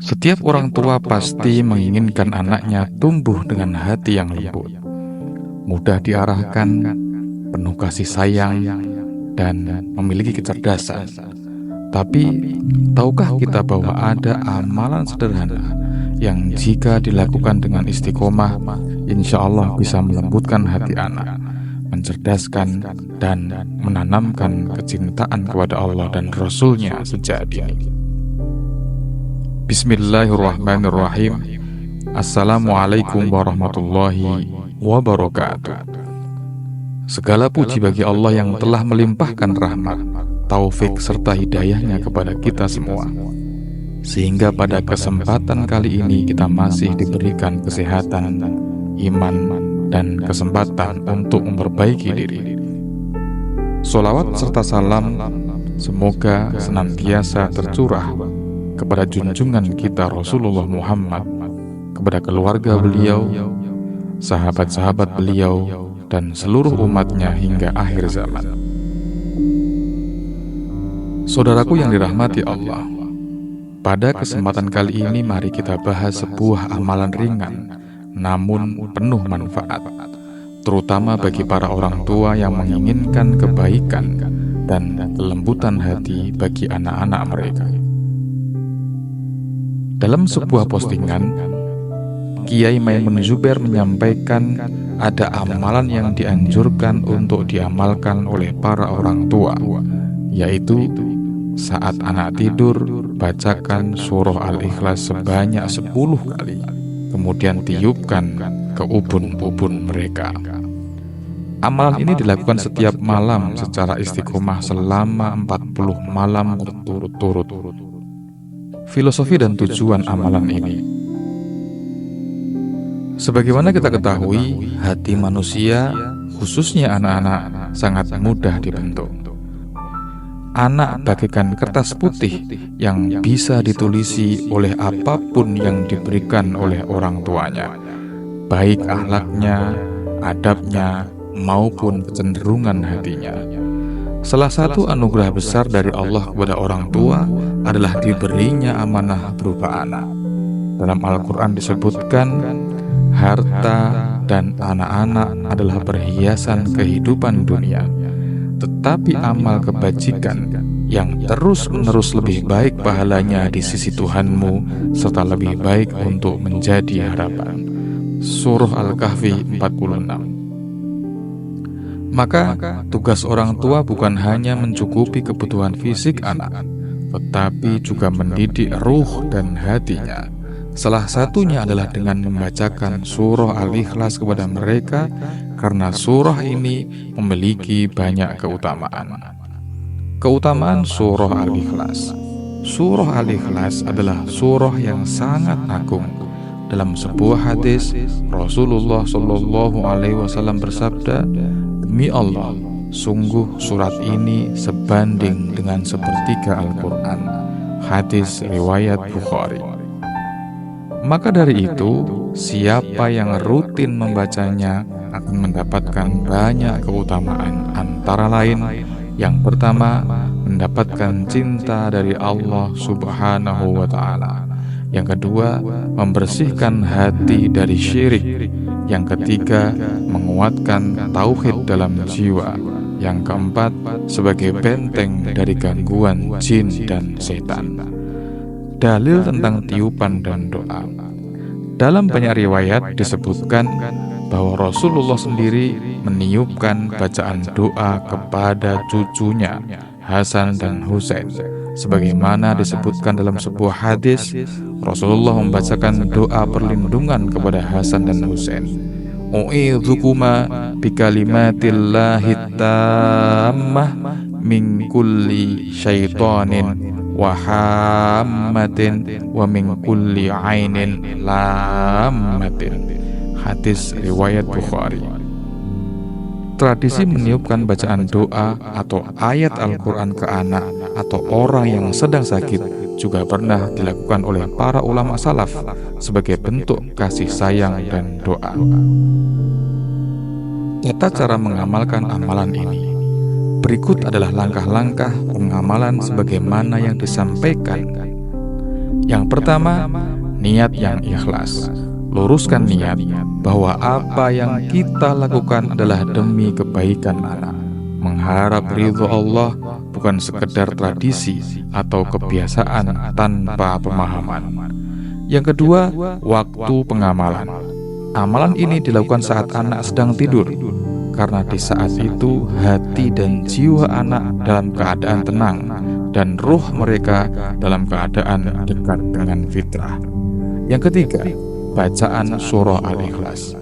Setiap orang tua pasti menginginkan anaknya tumbuh dengan hati yang lembut, mudah diarahkan, penuh kasih sayang, dan memiliki kecerdasan. Tapi, tahukah kita bahwa ada amalan sederhana yang jika dilakukan dengan istiqomah, insya Allah bisa melembutkan hati anak, mencerdaskan, dan menanamkan kecintaan kepada Allah dan Rasul-Nya sejak dini. Bismillahirrahmanirrahim. Assalamualaikum warahmatullahi wabarakatuh. Segala puji bagi Allah yang telah melimpahkan rahmat, taufik serta hidayahnya kepada kita semua, sehingga pada kesempatan kali ini kita masih diberikan kesehatan, iman, dan kesempatan untuk memperbaiki diri. Sholawat serta salam semoga senantiasa tercurah kepada junjungan kita Rasulullah Muhammad, kepada keluarga beliau, sahabat-sahabat beliau, dan seluruh umatnya hingga akhir zaman. Saudaraku yang dirahmati Allah, pada kesempatan kali ini mari kita bahas sebuah amalan ringan namun penuh manfaat, terutama bagi para orang tua yang menginginkan kebaikan dan kelembutan hati bagi anak-anak mereka. Dalam sebuah postingan, Kiai Maimun Zubair menyampaikan ada amalan yang dianjurkan untuk diamalkan oleh para orang tua, yaitu saat anak tidur, bacakan surah Al-Ikhlas sebanyak 10 kali, kemudian tiupkan ke ubun-ubun mereka. Amalan ini dilakukan setiap malam secara istiqomah selama 40 malam berturut-turut. Filosofi dan tujuan amalan ini, sebagaimana kita ketahui, hati manusia, khususnya anak-anak, sangat mudah dibentuk. Anak bagaikan kertas putih yang bisa ditulisi oleh apapun yang diberikan oleh orang tuanya, baik akhlaknya, adabnya, maupun kecenderungan hatinya. Salah satu anugerah besar dari Allah kepada orang tua adalah diberinya amanah berupa anak. Dalam Al-Quran disebutkan, harta dan anak-anak adalah perhiasan kehidupan dunia, tetapi amal kebajikan yang terus-menerus lebih baik pahalanya di sisi Tuhanmu, serta lebih baik untuk menjadi harapan. Surah Al-Kahfi 46. Maka tugas orang tua bukan hanya mencukupi kebutuhan fisik anak, tetapi juga mendidik ruh dan hatinya. Salah satunya adalah dengan membacakan surah Al-Ikhlas kepada mereka, karena surah ini memiliki banyak keutamaan. Keutamaan surah Al-Ikhlas. Surah Al-Ikhlas adalah surah yang sangat agung. Dalam sebuah hadis, Rasulullah SAW bersabda, "Demi Allah, sungguh surat ini sebanding dengan sepertiga Al-Quran." Hadis riwayat Bukhari. Maka dari itu, siapa yang rutin membacanya akan mendapatkan banyak keutamaan. Antara lain, yang pertama, mendapatkan cinta dari Allah Subhanahu wa Ta'ala. Yang kedua, membersihkan hati dari syirik. Yang ketiga, menguatkan tauhid dalam jiwa. Yang keempat, sebagai benteng dari gangguan jin dan setan. Dalil tentang tiupan dan doa. Dalam banyak riwayat disebutkan bahwa Rasulullah sendiri meniupkan bacaan doa kepada cucunya Hasan dan Husain. Sebagaimana disebutkan dalam sebuah hadis, Rasulullah membacakan doa perlindungan kepada Hasan dan Husain. U'idzukuma bikalimatillahi tammah min kulli syaitanin wa hammatin wa min kulli ainin lammatin. Hadis riwayat Bukhari. Tradisi meniupkan bacaan doa atau ayat Al-Quran ke anak atau orang yang sedang sakit juga pernah dilakukan oleh para ulama salaf sebagai bentuk kasih sayang dan doa. Tata cara mengamalkan amalan ini. Berikut adalah langkah-langkah pengamalan sebagaimana yang disampaikan. Yang pertama, niat yang ikhlas. Luruskan niat bahwa apa yang kita lakukan adalah demi kebaikan anak. Mengharap ridho Allah bukan sekedar tradisi atau kebiasaan tanpa pemahaman. Yang kedua, waktu pengamalan. Amalan ini dilakukan saat anak sedang tidur, karena di saat itu hati dan jiwa anak dalam keadaan tenang dan ruh mereka dalam keadaan dekat dengan fitrah. Yang ketiga, bacaan surah Al-Ikhlas.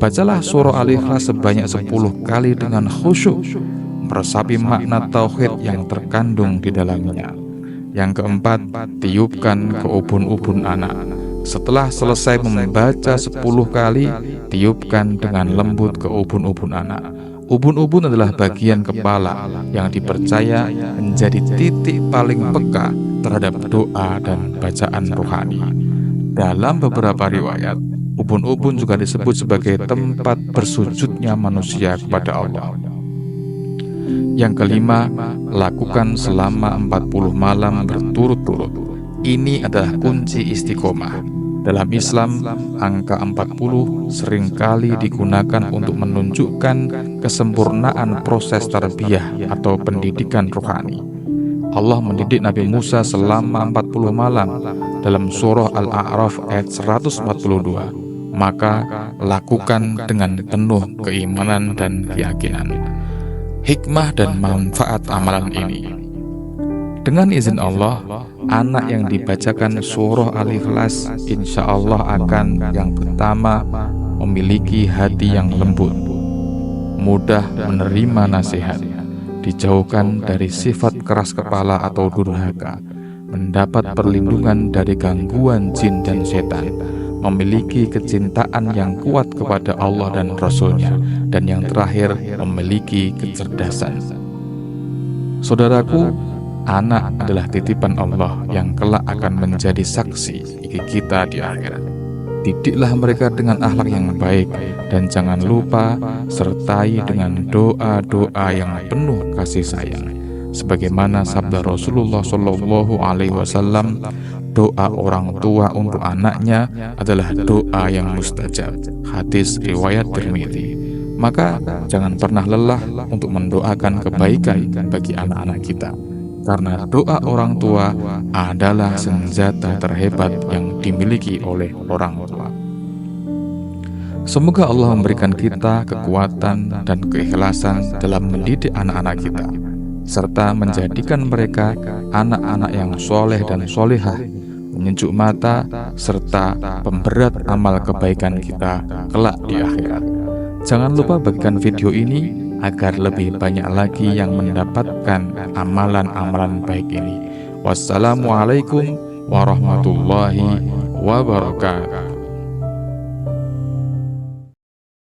Bacalah surah Al-Ikhlas sebanyak 10 kali dengan khusyuk, meresapi makna tauhid yang terkandung di dalamnya. Yang keempat, tiupkan ke ubun-ubun anak. Setelah selesai membaca 10 kali, tiupkan dengan lembut ke ubun-ubun anak. Ubun-ubun adalah bagian kepala yang dipercaya menjadi titik paling peka terhadap doa dan bacaan rohani. Dalam beberapa riwayat, ubun-ubun juga disebut sebagai tempat bersujudnya manusia kepada Allah. Yang kelima, lakukan selama 40 malam berturut-turut. Ini adalah kunci istiqomah. Dalam Islam, angka 40 seringkali digunakan untuk menunjukkan kesempurnaan proses tarbiyah atau pendidikan rohani. Allah mendidik Nabi Musa selama 40 malam dalam surah Al-A'raf ayat 142. Maka lakukan dengan penuh keimanan dan keyakinan. Hikmah dan manfaat amalan ini. Dengan izin Allah, anak yang dibacakan surah Al-Ikhlas insya Allah akan yang pertama memiliki hati yang lembut, mudah menerima nasihat, dijauhkan dari sifat keras kepala atau durhaka, mendapat perlindungan dari gangguan jin dan setan, memiliki kecintaan yang kuat kepada Allah dan Rasul-Nya, dan yang terakhir memiliki kecerdasan. Saudaraku, anak adalah titipan Allah yang kelak akan menjadi saksi bagi kita di akhirat. Didiklah mereka dengan akhlak yang baik, dan jangan lupa sertai dengan doa-doa yang penuh kasih sayang. Sebagaimana sabda Rasulullah SAW, doa orang tua untuk anaknya adalah doa yang mustajab. Hadis riwayat Tirmidzi. Maka jangan pernah lelah untuk mendoakan kebaikan bagi anak-anak kita, karena doa orang tua adalah senjata terhebat yang dimiliki oleh orang tua. Semoga Allah memberikan kita kekuatan dan keikhlasan dalam mendidik anak-anak kita, serta menjadikan mereka anak-anak yang soleh dan solehah, menyejuk mata, serta pemberat amal kebaikan kita kelak di akhirat. Jangan lupa bagikan video ini agar lebih banyak lagi yang mendapatkan amalan-amalan baik ini. Wassalamualaikum warahmatullahi wabarakatuh.